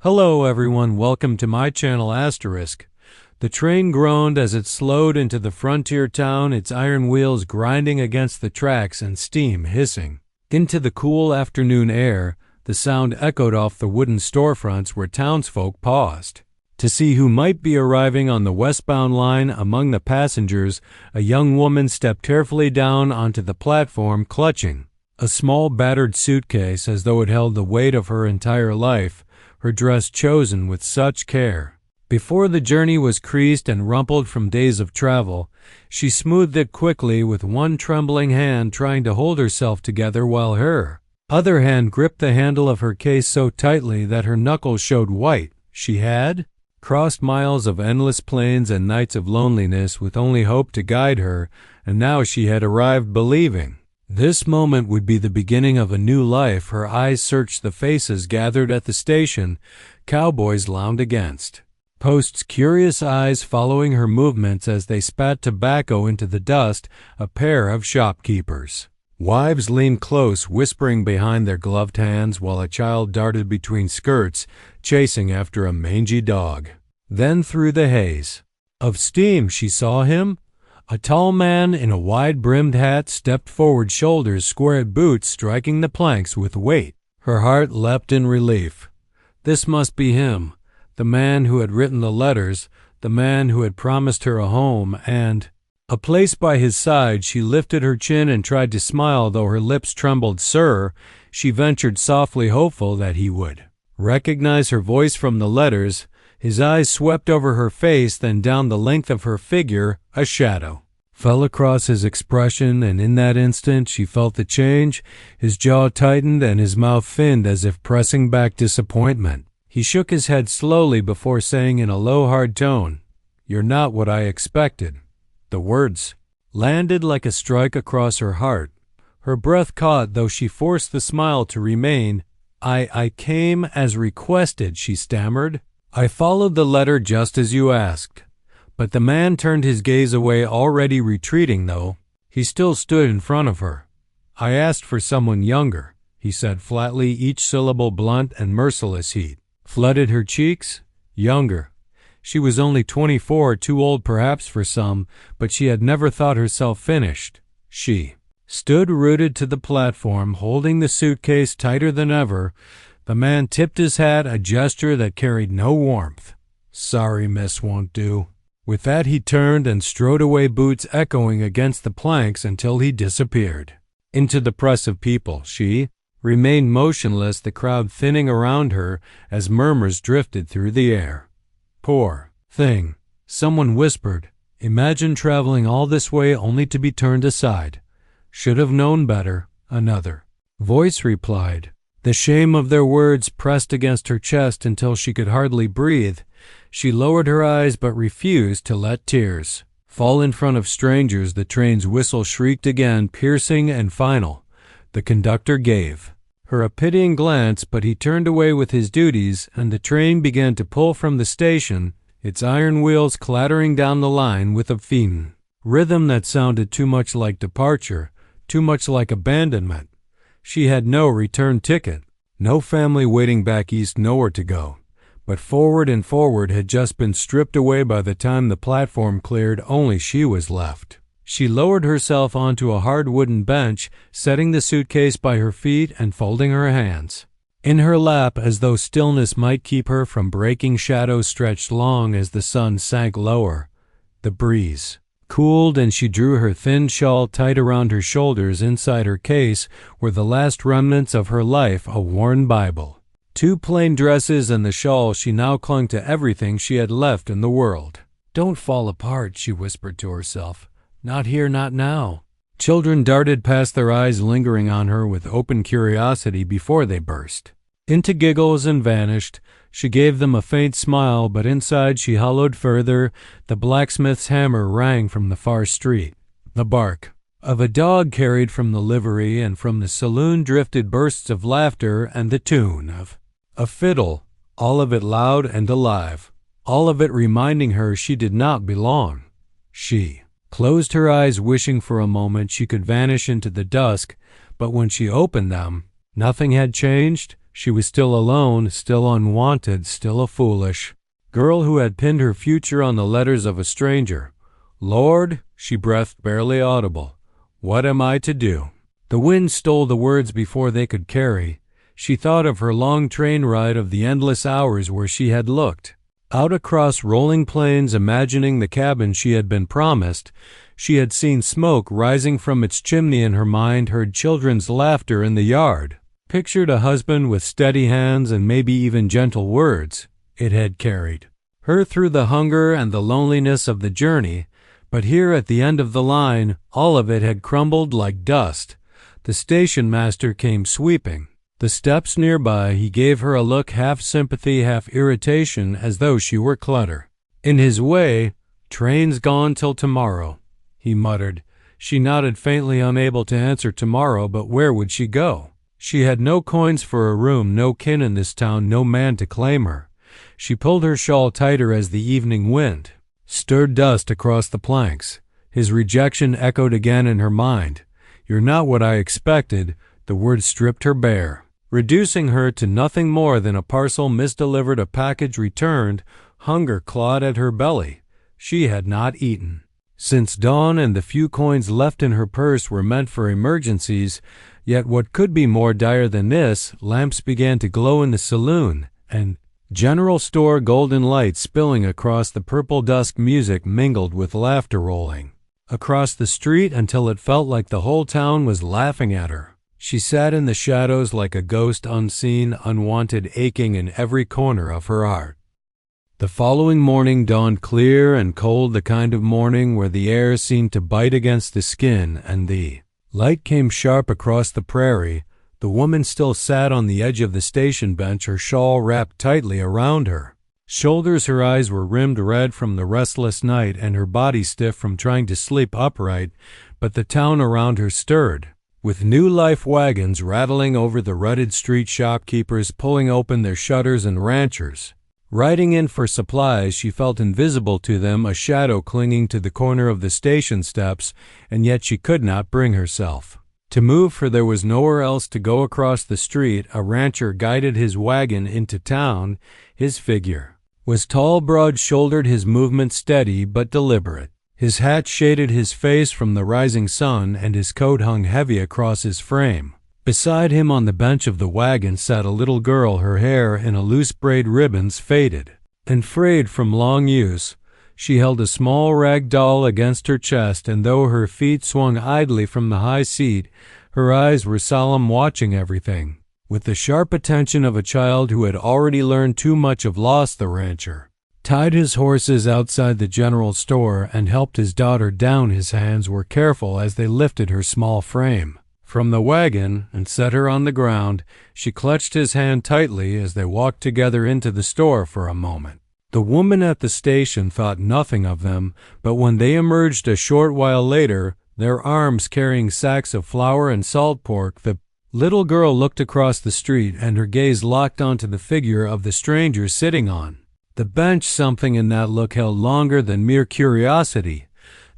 Hello everyone, welcome to my channel Asterisk. The train groaned as it slowed into the frontier town, its iron wheels grinding against the tracks and steam hissing. Into the cool afternoon air, the sound echoed off the wooden storefronts where townsfolk paused. To see who might be arriving on the westbound line among the passengers, a young woman stepped carefully down onto the platform, clutching a small battered suitcase as though it held the weight of her entire life, her dress chosen with such care. Before the journey was creased and rumpled from days of travel, she smoothed it quickly with one trembling hand, trying to hold herself together while her other hand gripped the handle of her case so tightly that her knuckles showed white. She had crossed miles of endless plains and nights of loneliness with only hope to guide her, and now she had arrived believing this moment would be the beginning of a new life. Her eyes searched the faces gathered at the station, cowboys lounged against posts, curious eyes following her movements as they spat tobacco into the dust, a pair of shopkeepers. Wives leaned close, whispering behind their gloved hands, while a child darted between skirts, chasing after a mangy dog. Then through the haze of steam she saw him. A tall man in a wide-brimmed hat stepped forward, shoulders, squared boots striking the planks with weight. Her heart leapt in relief. This must be him, the man who had written the letters, the man who had promised her a home and a place by his side. She lifted her chin and tried to smile, though her lips trembled. "Sir," she ventured softly, hopeful that he would recognize her voice from the letters. His eyes swept over her face, then down the length of her figure. A shadow fell across his expression, and in that instant she felt the change. His jaw tightened and his mouth thinned as if pressing back disappointment. He shook his head slowly before saying in a low, hard tone, "You're not what I expected." The words landed like a strike across her heart. Her breath caught, though she forced the smile to remain. I came as requested," she stammered. "I followed the letter just as you asked." But the man turned his gaze away, already retreating, though he still stood in front of her. "I asked for someone younger," he said flatly, each syllable blunt and merciless. Heat flooded her cheeks. Younger. She was only 24, too old perhaps for some, but she had never thought herself finished. She stood rooted to the platform, holding the suitcase tighter than ever. The man tipped his hat, a gesture that carried no warmth. "Sorry, miss, won't do." With that he turned and strode away, boots echoing against the planks until he disappeared into the press of people. She remained motionless, the crowd thinning around her as murmurs drifted through the air. "Poor thing," someone whispered. "Imagine traveling all this way only to be turned aside. Should have known better," another voice replied. The shame of their words pressed against her chest until she could hardly breathe. She lowered her eyes but refused to let tears fall in front of strangers. The train's whistle shrieked again, piercing and final. The conductor gave her a pitying glance, but he turned away with his duties, and the train began to pull from the station, its iron wheels clattering down the line with a fiend rhythm that sounded too much like departure, too much like abandonment. She had no return ticket, no family waiting back east, nowhere to go. But forward and forward had just been stripped away by the time the platform cleared. Only she was left. She lowered herself onto a hard wooden bench, setting the suitcase by her feet and folding her hands in her lap as though stillness might keep her from breaking. Shadows stretched long as the sun sank lower. The breeze cooled and she drew her thin shawl tight around her shoulders. Inside her case were the last remnants of her life, a worn Bible, 2 plain dresses, and the shawl. She now clung to everything she had left in the world. "Don't fall apart," she whispered to herself. "Not here, not now." Children darted past, their eyes lingering on her with open curiosity before they burst into giggles and vanished. She gave them a faint smile, but inside she hollowed further. The blacksmith's hammer rang from the far street. The bark of a dog carried from the livery, and from the saloon drifted bursts of laughter and the tune of a fiddle, all of it loud and alive, all of it reminding her she did not belong. She closed her eyes, wishing for a moment she could vanish into the dusk, but when she opened them, nothing had changed. She was still alone, still unwanted, still a foolish girl who had pinned her future on the letters of a stranger. "Lord," she breathed, barely audible, "what am I to do?" The wind stole the words before they could carry. She thought of her long train ride, of the endless hours where she had looked out across rolling plains, imagining the cabin she had been promised. She had seen smoke rising from its chimney in her mind, heard children's laughter in the yard, pictured a husband with steady hands and maybe even gentle words. It had carried her through the hunger and the loneliness of the journey, but here at the end of the line, all of it had crumbled like dust. The station master came sweeping the steps nearby. He gave her a look, half sympathy, half irritation, as though she were clutter in his way. "Train's gone till tomorrow," he muttered. She nodded faintly, unable to answer tomorrow, but where would she go? She had no coins for a room, no kin in this town, no man to claim her. She pulled her shawl tighter as the evening wind stirred dust across the planks. His rejection echoed again in her mind. "You're not what I expected." The word stripped her bare, reducing her to nothing more than a parcel misdelivered, a package returned. Hunger clawed at her belly. She had not eaten since dawn, and the few coins left in her purse were meant for emergencies. Yet what could be more dire than this? Lamps began to glow in the saloon, and general store golden light spilling across the purple dusk. Music mingled with laughter rolling across the street until it felt like the whole town was laughing at her. She sat in the shadows like a ghost, unseen, unwanted, aching in every corner of her heart. The following morning dawned clear and cold, the kind of morning where the air seemed to bite against the skin, and the light came sharp across the prairie. The woman still sat on the edge of the station bench, her shawl wrapped tightly around her shoulders. Her eyes were rimmed red from the restless night, and her body stiff from trying to sleep upright. But the town around her stirred with new life, wagons rattling over the rutted street, shopkeepers pulling open their shutters, and ranchers riding in for supplies. She felt invisible to them, a shadow clinging to the corner of the station steps, and yet she could not bring herself to move, for there was nowhere else to go. Across the street, a rancher guided his wagon into town. His figure was tall, broad-shouldered, his movement steady but deliberate. His hat shaded his face from the rising sun, and his coat hung heavy across his frame. Beside him on the bench of the wagon sat a little girl, her hair in a loose braid, ribbons faded and frayed from long use. She held a small rag doll against her chest, and though her feet swung idly from the high seat, her eyes were solemn, watching everything with the sharp attention of a child who had already learned too much of loss. The rancher tied his horses outside the general store and helped his daughter down. His hands were careful as they lifted her small frame from the wagon and set her on the ground. She clutched his hand tightly as they walked together into the store. For a moment the woman at the station thought nothing of them, but when they emerged a short while later, their arms carrying sacks of flour and salt pork, the little girl looked across the street, and her gaze locked onto the figure of the stranger sitting on the bench. Something in that look held longer than mere curiosity.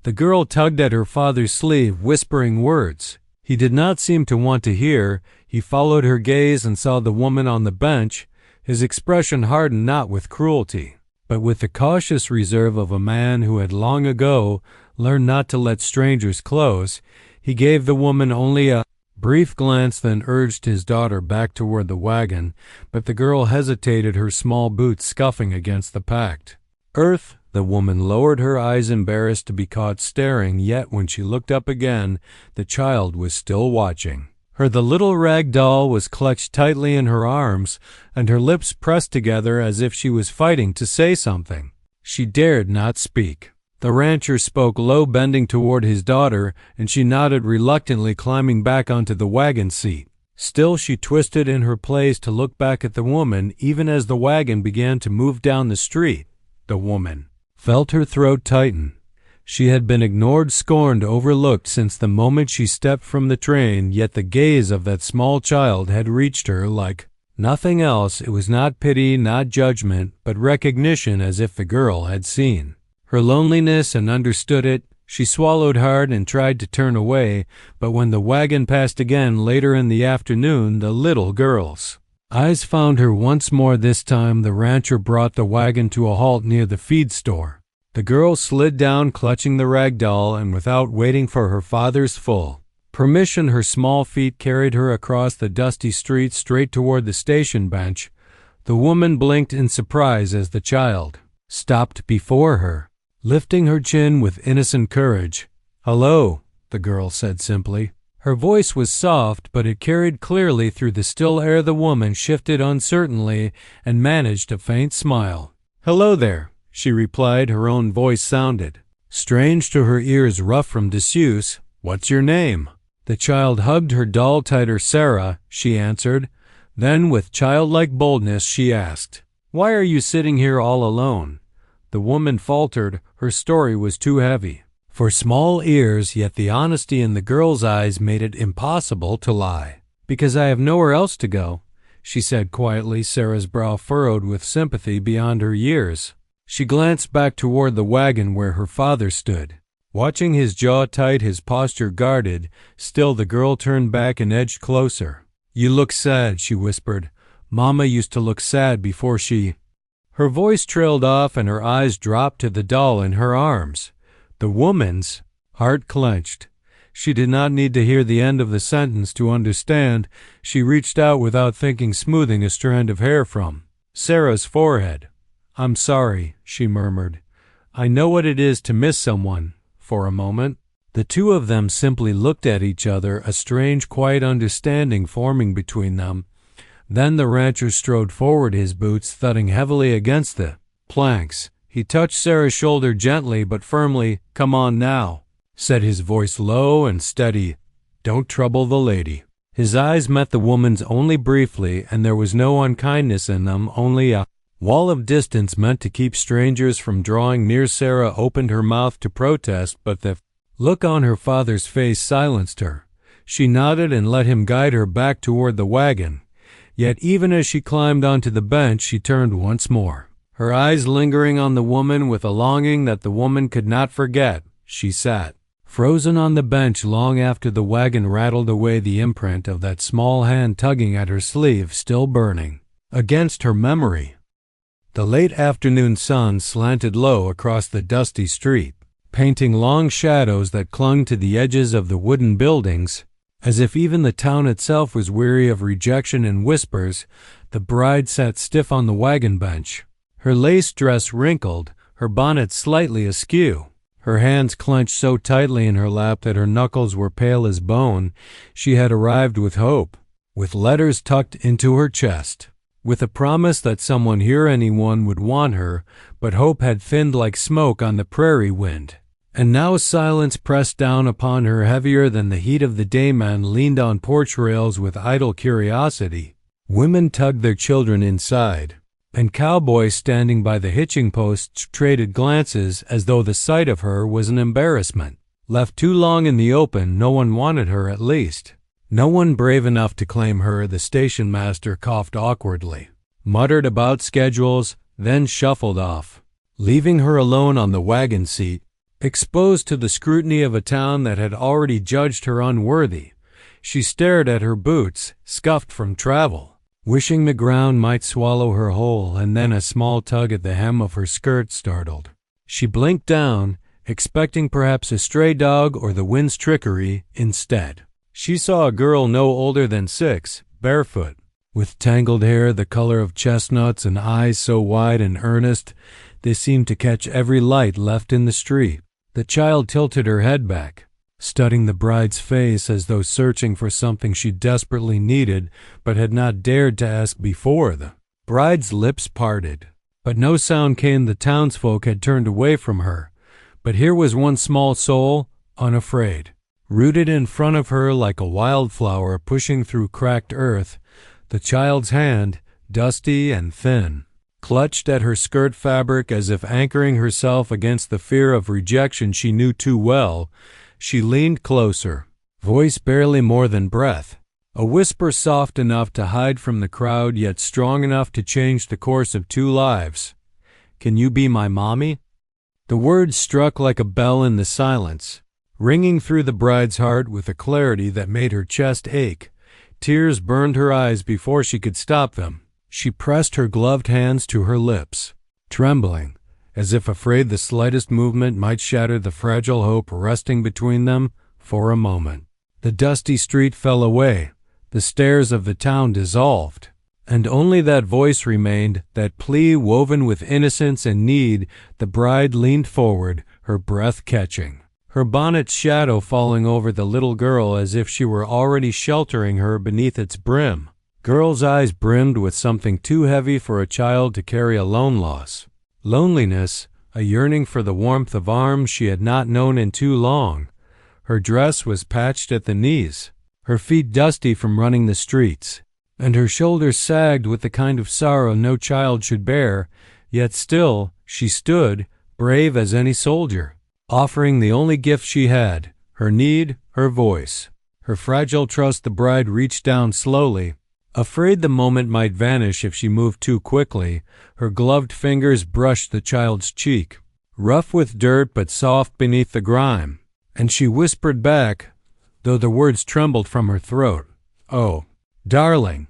The girl tugged at her father's sleeve, whispering words he did not seem to want to hear. He followed her gaze and saw the woman on the bench. His expression hardened, not with cruelty, but with the cautious reserve of a man who had long ago learned not to let strangers close. He gave the woman only a brief glance, then urged his daughter back toward the wagon, but the girl hesitated, her small boots scuffing against the packed earth. The woman lowered her eyes, embarrassed to be caught staring, yet when she looked up again, the child was still watching her. The little rag doll was clutched tightly in her arms, and her lips pressed together as if she was fighting to say something. She dared not speak. The rancher spoke low, bending toward his daughter, and she nodded reluctantly, climbing back onto the wagon seat. Still she twisted in her place to look back at the woman, even as the wagon began to move down the street. The woman felt her throat tighten. She had been ignored, scorned, overlooked since the moment she stepped from the train, yet the gaze of that small child had reached her like nothing else. It was not pity, not judgment, but recognition, as if the girl had seen her loneliness and understood it. She swallowed hard and tried to turn away, but when the wagon passed again later in the afternoon, the little girl's Eyes found her once more. This time the rancher brought the wagon to a halt near the feed store. The girl slid down, clutching the rag doll, and without waiting for her father's full permission, her small feet carried her across the dusty street straight toward the station bench. The woman blinked in surprise as the child stopped before her, lifting her chin with innocent courage. "Hello," the girl said simply. Her voice was soft, but it carried clearly through the still air. The woman shifted uncertainly and managed a faint smile. "Hello there," she replied. Her own voice sounded strange to her ears, rough from disuse. "What's your name?" The child hugged her doll tighter. "Sarah," she answered. Then, with childlike boldness, she asked, "Why are you sitting here all alone?" The woman faltered. Her story was too heavy for small ears, yet the honesty in the girl's eyes made it impossible to lie. "Because I have nowhere else to go," she said quietly, Sarah's brow furrowed with sympathy beyond her years. She glanced back toward the wagon where her father stood, watching his jaw tight, his posture guarded. Still, the girl turned back and edged closer. "You look sad," she whispered. "Mama used to look sad before she—" Her voice trailed off and her eyes dropped to the doll in her arms. The woman's heart clenched. She did not need to hear the end of the sentence to understand. She reached out without thinking, smoothing a strand of hair from Sarah's forehead. "I'm sorry," she murmured. "I know what it is to miss someone." For a moment, the two of them simply looked at each other, a strange, quiet understanding forming between them. Then the rancher strode forward, his boots thudding heavily against the planks. He touched Sarah's shoulder gently but firmly. "Come on now," said his voice low and steady. "Don't trouble the lady." His eyes met the woman's only briefly, and there was no unkindness in them, only a wall of distance meant to keep strangers from drawing near. Sarah opened her mouth to protest, but the look on her father's face silenced her. She nodded and let him guide her back toward the wagon. Yet even as she climbed onto the bench, she turned once more, her eyes lingering on the woman with a longing that the woman could not forget. She sat frozen on the bench long after the wagon rattled away, the imprint of that small hand tugging at her sleeve still burning against her memory. The late afternoon sun slanted low across the dusty street, painting long shadows that clung to the edges of the wooden buildings, as if even the town itself was weary of rejection and whispers. The bride sat stiff on the wagon bench, her lace dress wrinkled, her bonnet slightly askew, her hands clenched so tightly in her lap that her knuckles were pale as bone. She had arrived with hope, with letters tucked into her chest, with a promise that someone here, anyone, would want her, but hope had thinned like smoke on the prairie wind. And now silence pressed down upon her, heavier than the heat of the day. Men leaned on porch rails with idle curiosity. Women tugged their children inside, and Cowboy, standing by the hitching posts, traded glances as though the sight of her was an embarrassment. Left too long in the open, no one wanted her, at least no one brave enough to claim her. The station master coughed awkwardly, muttered about schedules, then shuffled off, leaving her alone on the wagon seat, exposed to the scrutiny of a town that had already judged her unworthy. She stared at her boots, scuffed from travel, wishing the ground might swallow her whole, and then a small tug at the hem of her skirt startled. She blinked down, expecting perhaps a stray dog or the wind's trickery. Instead, she saw a girl no older than 6, barefoot, with tangled hair the color of chestnuts and eyes so wide and earnest they seemed to catch every light left in the street. The child tilted her head back, studying the bride's face as though searching for something she desperately needed but had not dared to ask before. The bride's lips parted, but no sound came. The townsfolk had turned away from her, but here was one small soul, unafraid, rooted in front of her like a wildflower pushing through cracked earth. The child's hand, dusty and thin, clutched at her skirt fabric as if anchoring herself against the fear of rejection she knew too well. She leaned closer, voice barely more than breath, a whisper soft enough to hide from the crowd yet strong enough to change the course of 2 lives. "Can you be my mommy?" The words struck like a bell in the silence, ringing through the bride's heart with a clarity that made her chest ache. Tears burned her eyes before she could stop them. She pressed her gloved hands to her lips, trembling, as if afraid the slightest movement might shatter the fragile hope resting between them for a moment. The dusty street fell away, the stares of the town dissolved, and only that voice remained, that plea woven with innocence and need. The bride leaned forward, her breath catching, her bonnet's shadow falling over the little girl as if she were already sheltering her beneath its brim. Girl's eyes brimmed with something too heavy for a child to carry alone: loss, loneliness, a yearning for the warmth of arms she had not known in too long. Her dress was patched at the knees, her feet dusty from running the streets, and her shoulders sagged with the kind of sorrow no child should bear. Yet still she stood, brave as any soldier, offering the only gift she had, her need, her voice, her fragile trust. The bride reached down slowly, afraid the moment might vanish if she moved too quickly. Her gloved fingers brushed the child's cheek, rough with dirt but soft beneath the grime, and she whispered back, though the words trembled from her throat, "Oh, darling."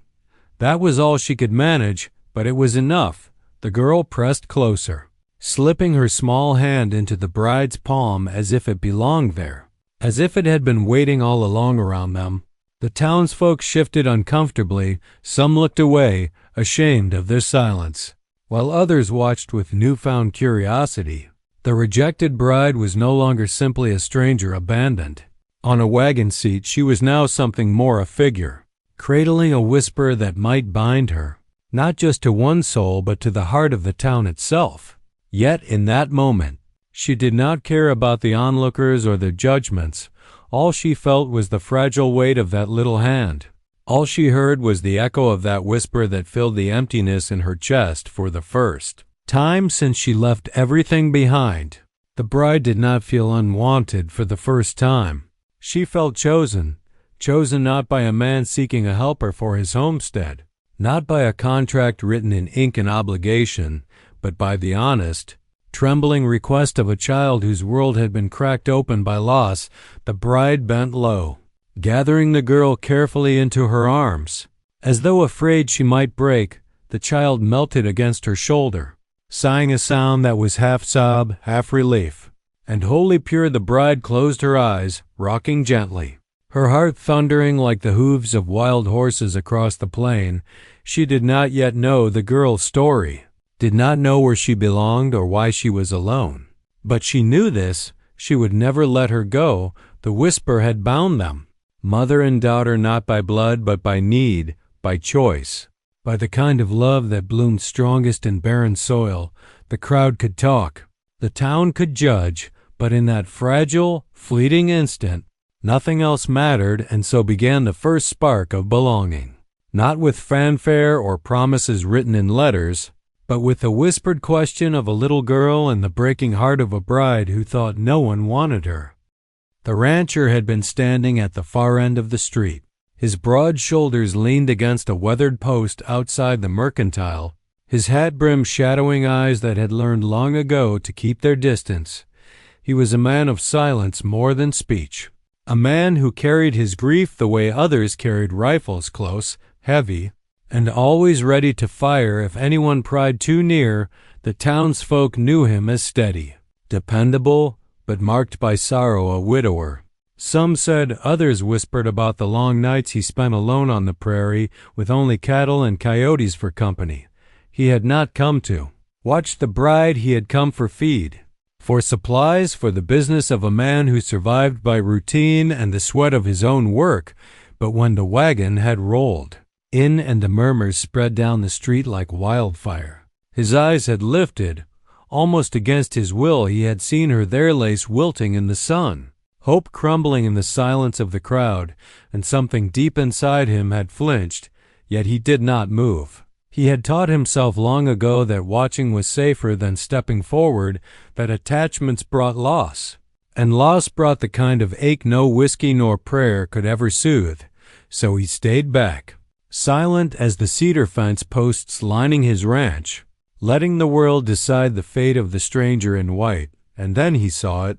That was all she could manage, but it was enough. The girl pressed closer, slipping her small hand into the bride's palm as if it belonged there, as if it had been waiting all along around them. The townsfolk shifted uncomfortably. Some looked away, ashamed of their silence, while others watched with newfound curiosity. The rejected bride was no longer simply a stranger abandoned on a wagon seat. She was now something more, a figure, cradling a whisper that might bind her, not just to one soul but to the heart of the town itself. Yet in that moment, she did not care about the onlookers or the judgments. All she felt was the fragile weight of that little hand. All she heard was the echo of that whisper that filled the emptiness in her chest. For the first time since she left everything behind, the bride did not feel unwanted. For the first time, she felt chosen. Chosen not by a man seeking a helper for his homestead, not by a contract written in ink and obligation, but by the honest, trembling request of a child whose world had been cracked open by loss. The bride bent low, gathering the girl carefully into her arms. As though afraid she might break, the child melted against her shoulder, sighing a sound that was half sob, half relief. And wholly pure, the bride closed her eyes, rocking gently, her heart thundering like the hooves of wild horses across the plain. She did not yet know the girl's story, did not know where she belonged or why she was alone. But she knew this: she would never let her go. The whisper had bound them, mother and daughter, not by blood but by need, by choice, by the kind of love that bloomed strongest in barren soil. The crowd could talk, the town could judge, but in that fragile, fleeting instant, nothing else mattered. And so began the first spark of belonging, not with fanfare or promises written in letters, but with the whispered question of a little girl and the breaking heart of a bride who thought no one wanted her. The rancher had been standing at the far end of the street. His broad shoulders leaned against a weathered post outside the mercantile, his hat brim shadowing eyes that had learned long ago to keep their distance. He was a man of silence more than speech, a man who carried his grief the way others carried rifles, close, heavy, and always ready to fire if anyone pried too near. The townsfolk knew him as steady, dependable, but marked by sorrow, a widower. Some said, others whispered about the long nights he spent alone on the prairie with only cattle and coyotes for company. He had not come to watch the bride, he had come for feed, for supplies, for the business of a man who survived by routine and the sweat of his own work. But when the wagon had rolled in and the murmurs spread down the street like wildfire, his eyes had lifted. Almost against his will he had seen her there, lace wilting in the sun, hope crumbling in the silence of the crowd, and something deep inside him had flinched. Yet he did not move. He had taught himself long ago that watching was safer than stepping forward, that attachments brought loss, and loss brought the kind of ache no whiskey nor prayer could ever soothe. So he stayed back, silent as the cedar fence posts lining his ranch, letting the world decide the fate of the stranger in white. And then he saw it,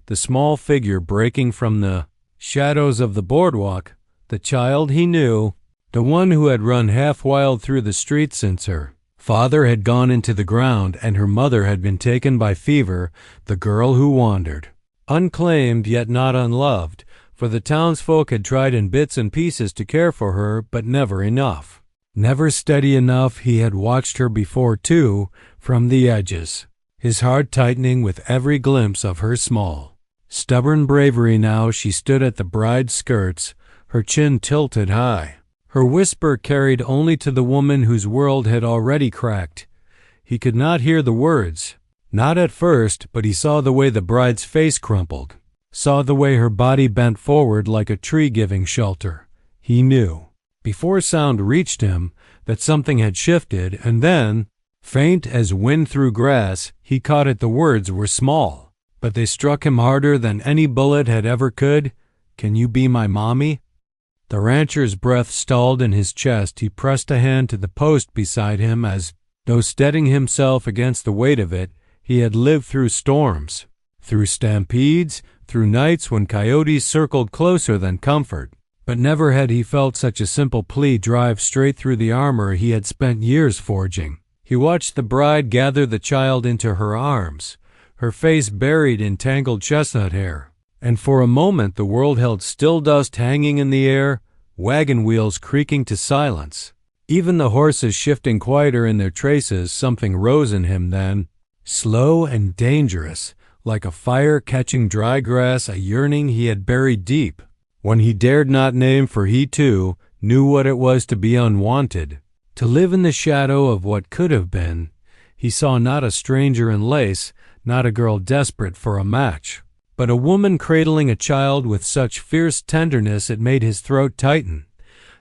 the small figure breaking from the shadows of the boardwalk, The child he knew, the one who had run half wild through the streets since her father had gone into the ground and her mother had been taken by fever, the girl who wandered. Unclaimed yet not unloved, for the townsfolk had tried in bits and pieces to care for her, but never enough. Never steady enough. He had watched her before, too, from the edges, his heart tightening with every glimpse of her small, stubborn bravery. Now she stood at the bride's skirts, her chin tilted high, her whisper carried only to the woman whose world had already cracked. He could not hear the words, not at first, but he saw the way the bride's face crumpled, saw the way her body bent forward like a tree giving shelter. He knew, before sound reached him, that something had shifted, and then, faint as wind through grass, he caught it. The words were small, but they struck him harder than any bullet had ever could. "Can you be my mommy?" The rancher's breath stalled in his chest. He pressed a hand to the post beside him as, though steadying himself against the weight of it, he had lived through storms, through stampedes, through nights when coyotes circled closer than comfort. But never had he felt such a simple plea drive straight through the armor he had spent years forging. He watched the bride gather the child into her arms, her face buried in tangled chestnut hair. And for a moment the world held still, dust hanging in the air, wagon wheels creaking to silence, even the horses shifting quieter in their traces. Something rose in him then, slow and dangerous, like a fire catching dry grass, a yearning he had buried deep, one he dared not name, for he too knew what it was to be unwanted, to live in the shadow of what could have been. He saw not a stranger in lace, not a girl desperate for a match, but a woman cradling a child with such fierce tenderness it made his throat tighten.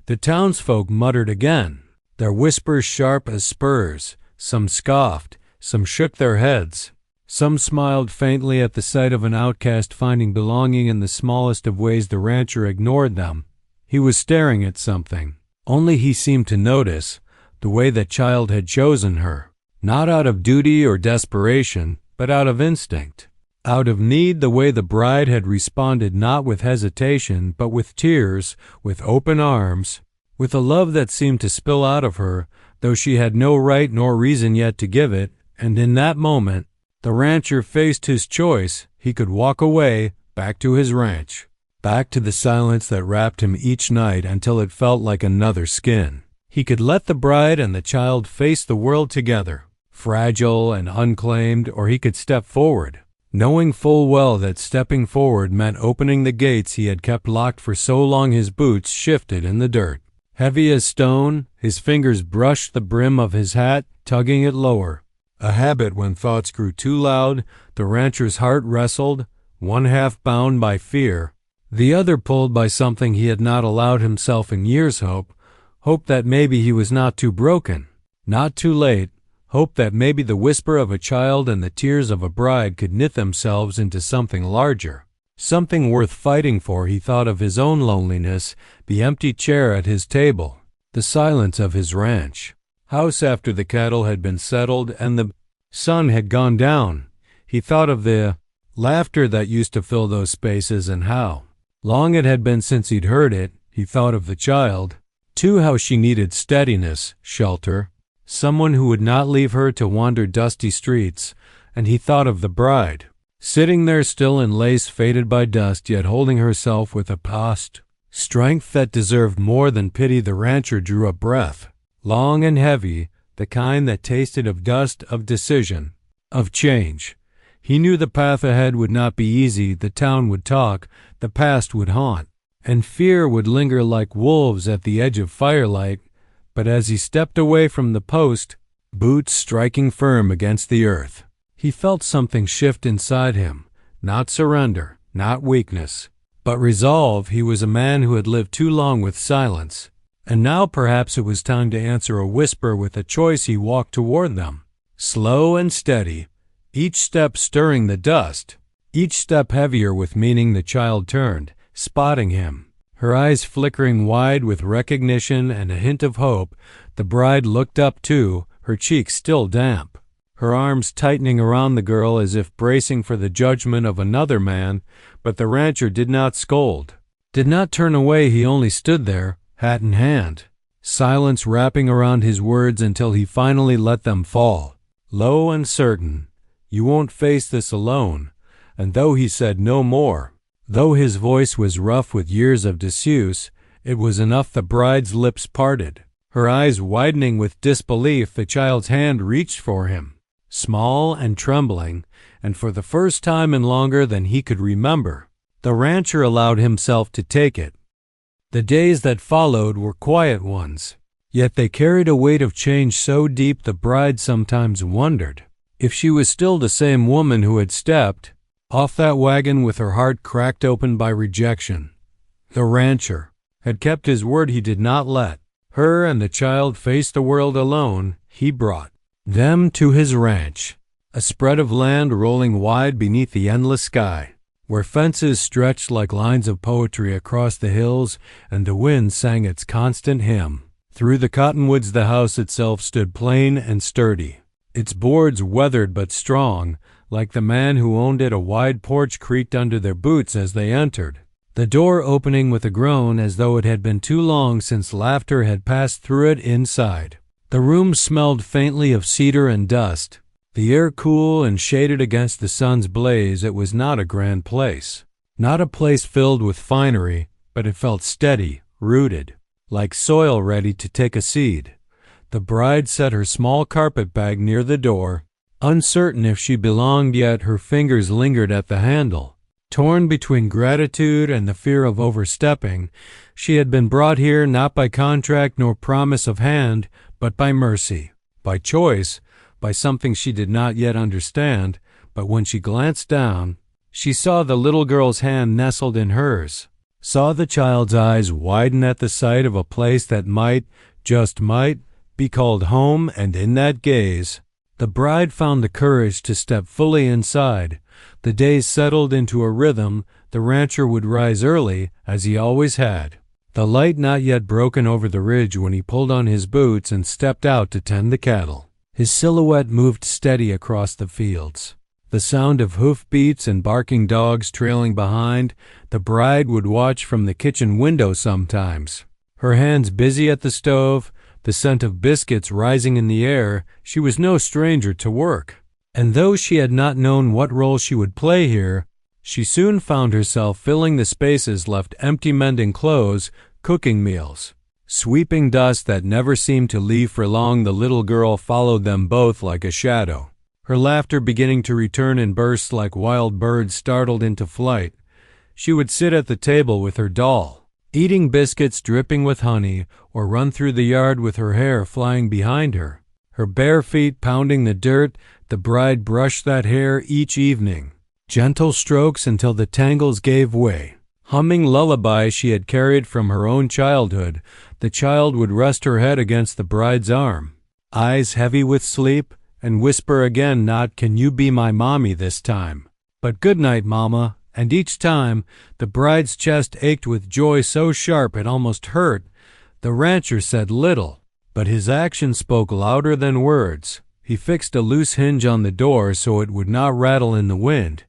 The townsfolk muttered again, their whispers sharp as spurs. Some scoffed, some shook their heads, some smiled faintly at the sight of an outcast finding belonging in the smallest of ways. The rancher ignored them. He was staring at something. Only he seemed to notice the way that child had chosen her, not out of duty or desperation, but out of instinct. Out of need, the way the bride had responded, not with hesitation, but with tears, with open arms, with a love that seemed to spill out of her, though she had no right nor reason yet to give it. And in that moment, the rancher faced his choice. He could walk away, back to his ranch, back to the silence that wrapped him each night until it felt like another skin. He could let the bride and the child face the world together, fragile and unclaimed, or he could step forward, knowing full well that stepping forward meant opening the gates he had kept locked for so long. His boots shifted in the dirt, heavy as stone. His fingers brushed the brim of his hat, tugging it lower, a habit when thoughts grew too loud. The rancher's heart wrestled, one half bound by fear, the other pulled by something he had not allowed himself in years. Hope that maybe he was not too broken, not too late. Hope that maybe the whisper of a child and the tears of a bride could knit themselves into something larger, something worth fighting for. He thought of his own loneliness, the empty chair at his table, the silence of his ranch house after the cattle had been settled and the sun had gone down. He thought of the laughter that used to fill those spaces and how long it had been since he'd heard it. He thought of the child, too, how she needed steadiness, shelter, someone who would not leave her to wander dusty streets. And he thought of the bride, sitting there still in lace faded by dust, yet holding herself with a past strength that deserved more than pity. The rancher drew a breath, long and heavy, the kind that tasted of dust, of decision, of change. He knew the path ahead would not be easy. The town would talk, the past would haunt, and fear would linger like wolves at the edge of firelight. But as he stepped away from the post, boots striking firm against the earth, he felt something shift inside him, not surrender, not weakness, but resolve. He was a man who had lived too long with silence, and now perhaps it was time to answer a whisper with a choice. He walked toward them, slow and steady, each step stirring the dust, each step heavier with meaning. The child turned, spotting him, her eyes flickering wide with recognition and a hint of hope. The bride looked up too, her cheeks still damp, her arms tightening around the girl as if bracing for the judgment of another man. But the rancher did not scold, did not turn away. He only stood there, hat in hand, silence wrapping around his words until he finally let them fall, low and certain. "You won't face this alone." And though he said no more, though his voice was rough with years of disuse, it was enough. The bride's lips parted. Her eyes widening with disbelief, the child's hand reached for him, small and trembling, and for the first time in longer than he could remember, the rancher allowed himself to take it. The days that followed were quiet ones, yet they carried a weight of change so deep the bride sometimes wondered if she was still the same woman who had stepped off that wagon with her heart cracked open by rejection. The rancher had kept his word. He did not let her and the child face the world alone. He brought them to his ranch, a spread of land rolling wide beneath the endless sky, where fences stretched like lines of poetry across the hills and the wind sang its constant hymn. Through the cottonwoods the house itself stood plain and sturdy, its boards weathered but strong. Like the man who owned it, a wide porch creaked under their boots as they entered, the door opening with a groan as though it had been too long since laughter had passed through it inside. The room smelled faintly of cedar and dust, the air cool and shaded against the sun's blaze. It was not a grand place, not a place filled with finery, but it felt steady, rooted, like soil ready to take a seed. The bride set her small carpet bag near the door, uncertain if she belonged, yet her fingers lingered at the handle. Torn between gratitude and the fear of overstepping, she had been brought here not by contract nor promise of hand, but by mercy, by choice, by something she did not yet understand. But when she glanced down, she saw the little girl's hand nestled in hers, saw the child's eyes widen at the sight of a place that might, just might, be called home, and in that gaze, the bride found the courage to step fully inside. The days settled into a rhythm. The rancher would rise early, as he always had, the light not yet broken over the ridge when he pulled on his boots and stepped out to tend the cattle. His silhouette moved steady across the fields, the sound of hoofbeats and barking dogs trailing behind. The bride would watch from the kitchen window sometimes, her hands busy at the stove, the scent of biscuits rising in the air. She was no stranger to work, and though she had not known what role she would play here, she soon found herself filling the spaces left empty, mending clothes, cooking meals, sweeping dust that never seemed to leave for long. The little girl followed them both like a shadow, her laughter beginning to return in bursts like wild birds startled into flight. She would sit at the table with her doll, eating biscuits dripping with honey, or run through the yard with her hair flying behind her, her bare feet pounding the dirt. The bride brushed that hair each evening, gentle strokes until the tangles gave way. Humming lullabies she had carried from her own childhood, the child would rest her head against the bride's arm, eyes heavy with sleep, and whisper again, not "Can you be my mommy this time?" but "Good night, mama." And each time, the bride's chest ached with joy so sharp it almost hurt. The rancher said little, but his action spoke louder than words. He fixed a loose hinge on the door so it would not rattle in the wind.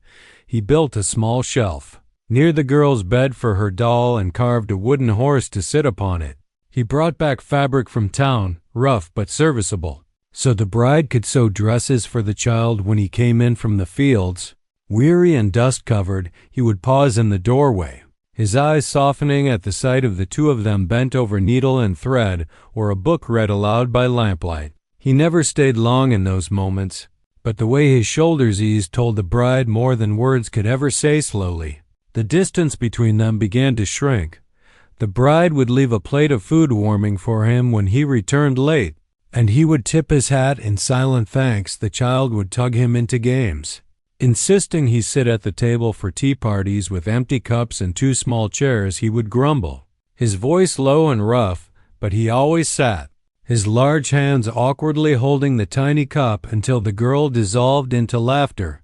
He built a small shelf near the girl's bed for her doll and carved a wooden horse to sit upon it. He brought back fabric from town, rough but serviceable, so the bride could sew dresses for the child when he came in from the fields. Weary and dust-covered, he would pause in the doorway, his eyes softening at the sight of the two of them bent over needle and thread or a book read aloud by lamplight. He never stayed long in those moments, but the way his shoulders eased told the bride more than words could ever say. Slowly, the distance between them began to shrink. The bride would leave a plate of food warming for him when he returned late, and he would tip his hat in silent thanks. The child would tug him into games, insisting he sit at the table for tea parties with empty cups and two small chairs. He would grumble, his voice low and rough, but he always sat, his large hands awkwardly holding the tiny cup until the girl dissolved into laughter.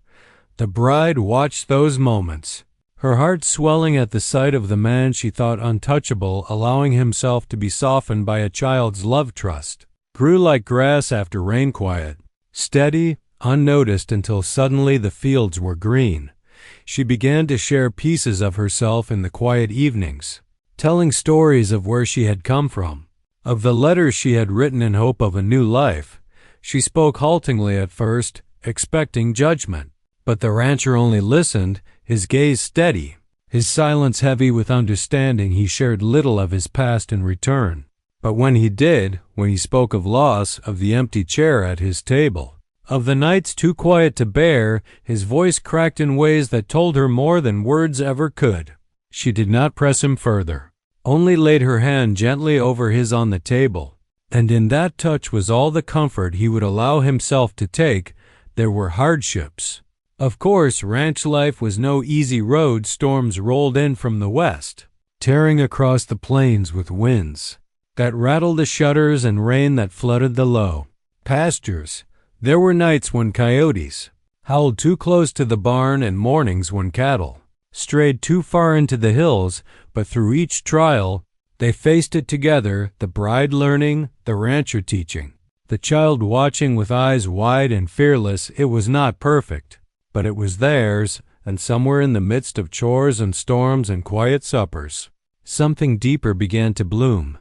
The bride watched those moments, her heart swelling at the sight of the man she thought untouchable, allowing himself to be softened by a child's love trust. Grew like grass after rain, quiet, steady, unnoticed, until suddenly the fields were green. She began to share pieces of herself in the quiet evenings, telling stories of where she had come from, of the letters she had written in hope of a new life. She spoke haltingly at first, expecting judgment, but the rancher only listened, his gaze steady, his silence heavy with understanding. He shared little of his past in return, but when he did, when he spoke of loss, of the empty chair at his table, of the nights too quiet to bear, his voice cracked in ways that told her more than words ever could. She did not press him further, only laid her hand gently over his on the table, and in that touch was all the comfort he would allow himself to take. There were hardships. Of course, ranch life was no easy road. Storms rolled in from the west, tearing across the plains with winds that rattled the shutters and rain that flooded the low pastures. There were nights when coyotes howled too close to the barn and mornings when cattle strayed too far into the hills, but through each trial, they faced it together, the bride learning, the rancher teaching, the child watching with eyes wide and fearless. It was not perfect, but it was theirs, and somewhere in the midst of chores and storms and quiet suppers, something deeper began to bloom.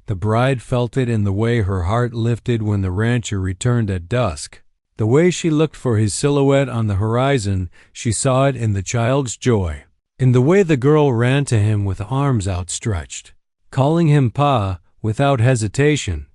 The bride felt it in the way her heart lifted when the rancher returned at dusk. The way she looked for his silhouette on the horizon. She saw it in the child's joy, in the way the girl ran to him with arms outstretched, calling him Pa without hesitation.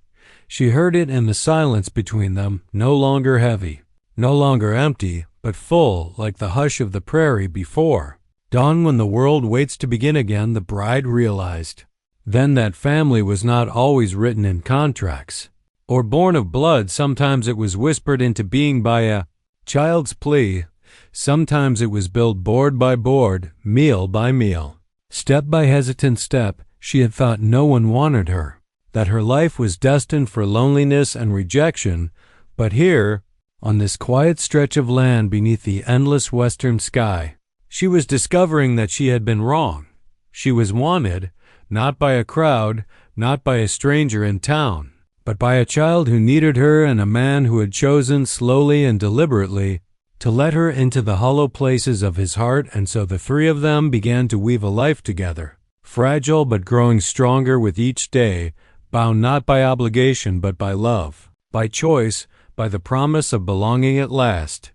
She heard it in the silence between them, no longer heavy, no longer empty, but full, like the hush of the prairie before dawn when the world waits to begin again. The bride realized then that family was not always written in contracts or born of blood. Sometimes it was whispered into being by a child's plea. Sometimes it was built board by board, meal by meal, step by hesitant step. She had thought no one wanted her, that her life was destined for loneliness and rejection, but here, on this quiet stretch of land beneath the endless western sky, she was discovering that she had been wrong. She was wanted, not by a crowd, not by a stranger in town, but by a child who needed her and a man who had chosen slowly and deliberately to let her into the hollow places of his heart. And so the three of them began to weave a life together, fragile but growing stronger with each day, bound not by obligation but by love, by choice, by the promise of belonging at last.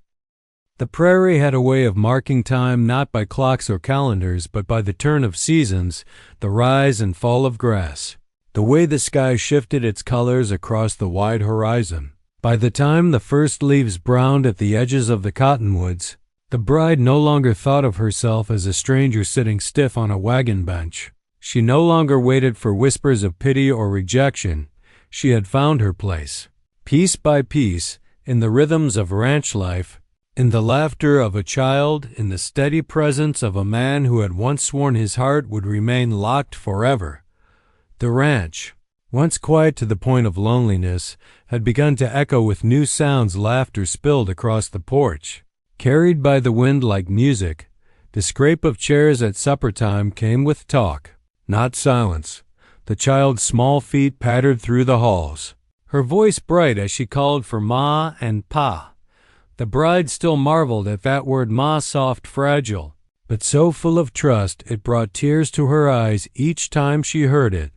The prairie had a way of marking time not by clocks or calendars but by the turn of seasons, the rise and fall of grass, the way the sky shifted its colors across the wide horizon. By the time the first leaves browned at the edges of the cottonwoods, the bride no longer thought of herself as a stranger sitting stiff on a wagon bench. She no longer waited for whispers of pity or rejection. She had found her place, piece by piece, in the rhythms of ranch life, in the laughter of a child, in the steady presence of a man who had once sworn his heart would remain locked forever. The ranch, once quiet to the point of loneliness, had begun to echo with new sounds. Laughter spilled across the porch, carried by the wind like music. The scrape of chairs at supper time came with talk, not silence. The child's small feet pattered through the halls, her voice bright as she called for Ma and Pa. The bride still marveled at that word Ma, soft, fragile, but so full of trust it brought tears to her eyes each time she heard it.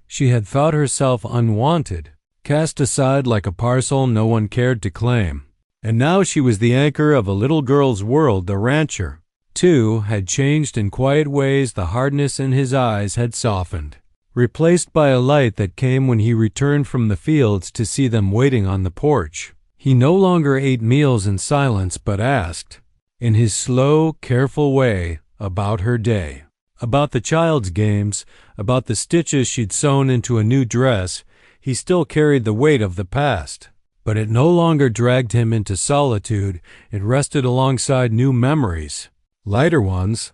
She had thought herself unwanted, cast aside like a parcel no one cared to claim. And now she was the anchor of a little girl's world. The rancher, too, had changed in quiet ways. The hardness in his eyes had softened, replaced by a light that came when he returned from the fields to see them waiting on the porch. He no longer ate meals in silence but asked, in his slow, careful way, about her day, about the child's games, about the stitches she'd sewn into a new dress. He still carried the weight of the past, but it no longer dragged him into solitude. It rested alongside new memories, lighter ones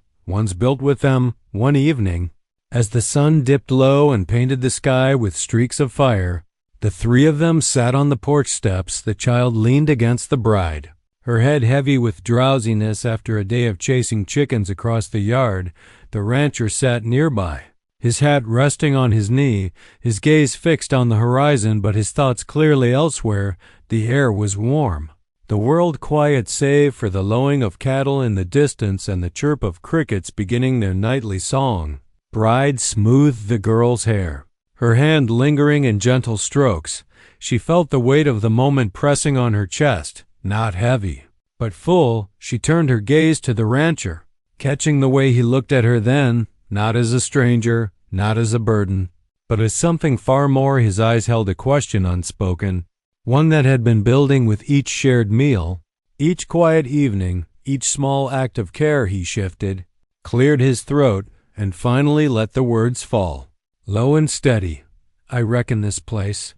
built with them one evening. As the sun dipped low and painted the sky with streaks of fire, the three of them sat on the porch steps. The child leaned against the bride, her head heavy with drowsiness after a day of chasing chickens across the yard. The rancher sat nearby, his hat resting on his knee, his gaze fixed on the horizon but his thoughts clearly elsewhere. The air was warm, the world quiet save for the lowing of cattle in the distance and the chirp of crickets beginning their nightly song. Bride smoothed the girl's hair, her hand lingering in gentle strokes. She felt the weight of the moment pressing on her chest, not heavy, but full. She turned her gaze to the rancher, catching the way he looked at her then, not as a stranger, not as a burden, but as something far more. His eyes held a question unspoken, one that had been building with each shared meal, each quiet evening, each small act of care. He shifted, cleared his throat, and finally let the words fall, low and steady. I reckon this place.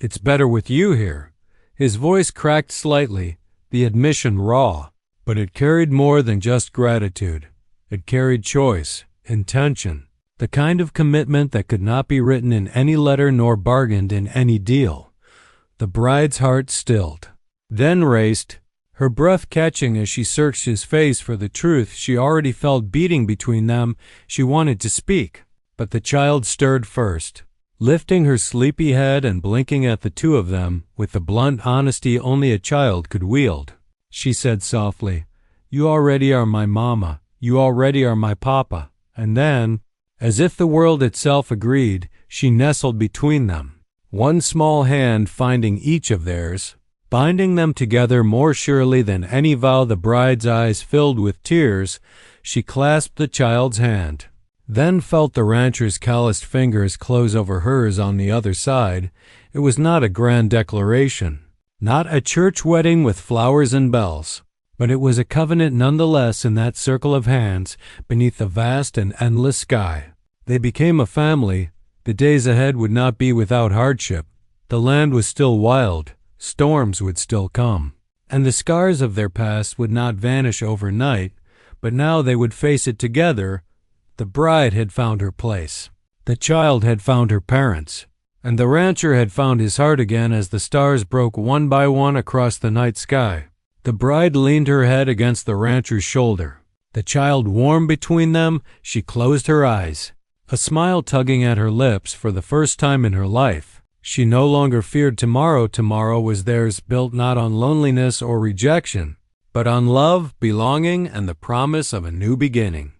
It's better with you here. His voice cracked slightly, the admission raw, but it carried more than just gratitude. It carried choice, intention, the kind of commitment that could not be written in any letter nor bargained in any deal. The bride's heart stilled, then raced, her breath catching as she searched his face for the truth she already felt beating between them. She wanted to speak, but the child stirred first, lifting her sleepy head and blinking at the two of them with the blunt honesty only a child could wield. She said softly, "You already are my mama. You already are my papa." And then, as if the world itself agreed, she nestled between them, one small hand finding each of theirs, binding them together more surely than any vow. The bride's eyes filled with tears. She clasped the child's hand, then felt the rancher's calloused fingers close over hers on the other side. It was not a grand declaration, not a church wedding with flowers and bells, but it was a covenant nonetheless in that circle of hands beneath the vast and endless sky. They became a family. The days ahead would not be without hardship. The land was still wild. Storms would still come, and the scars of their past would not vanish overnight, but now they would face it together. The bride had found her place. The child had found her parents, and the rancher had found his heart again as the stars broke one by one across the night sky. The bride leaned her head against the rancher's shoulder, the child warm between them. She closed her eyes, a smile tugging at her lips. For the first time in her life, she no longer feared tomorrow. Tomorrow was theirs, built not on loneliness or rejection, but on love, belonging, and the promise of a new beginning.